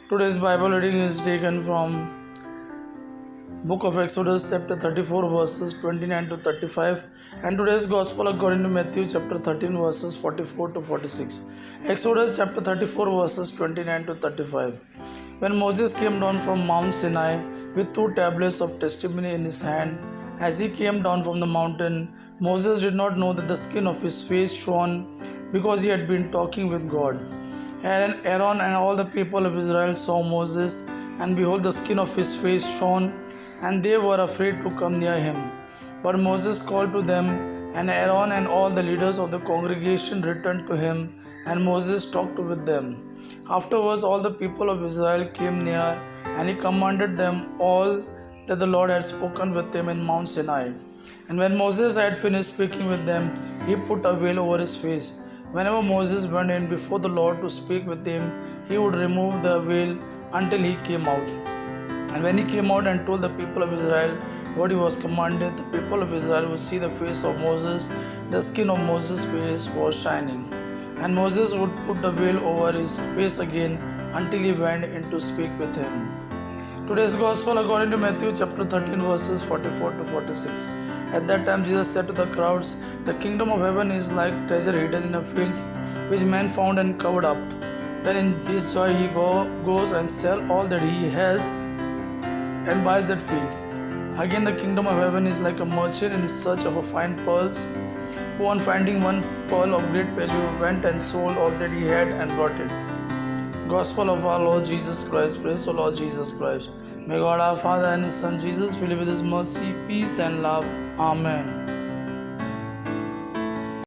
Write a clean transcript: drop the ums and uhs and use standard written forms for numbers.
Today's Bible reading is taken from Book of Exodus chapter 34 verses 29 to 35, and today's Gospel according to Matthew chapter 13 verses 44 to 46. Exodus chapter 34 verses 29 to 35. When Moses came down from Mount Sinai with two tablets of testimony in his hand, as he came down from the mountain, Moses did not know that the skin of his face shone because he had been talking with God. Aaron and all the people of Israel saw Moses, and behold, the skin of his face shone, and they were afraid to come near him. But Moses called to them, and Aaron and all the leaders of the congregation returned to him, and Moses talked with them. Afterwards, all the people of Israel came near, and he commanded them all that the Lord had spoken with him in Mount Sinai. And when Moses had finished speaking with them, he put a veil over his face. Whenever Moses went in before the Lord to speak with him, he would remove the veil until he came out. And when he came out and told the people of Israel what he was commanded, the people of Israel would see the face of Moses. The skin of Moses' face was shining. And Moses would put the veil over his face again until he went in to speak with him. Today's Gospel according to Matthew chapter 13 verses 44 to 46. At that time Jesus said to the crowds, "The kingdom of heaven is like treasure hidden in a field, which man found and covered up. Then in his joy he goes and sells all that he has and buys that field. Again the kingdom of heaven is like a merchant in search of fine pearls, who on finding one pearl of great value went and sold all that he had and brought it." Gospel of our Lord Jesus Christ. Praise the Lord Jesus Christ. May God our Father and His Son Jesus fill you with His mercy, peace and love. Amen.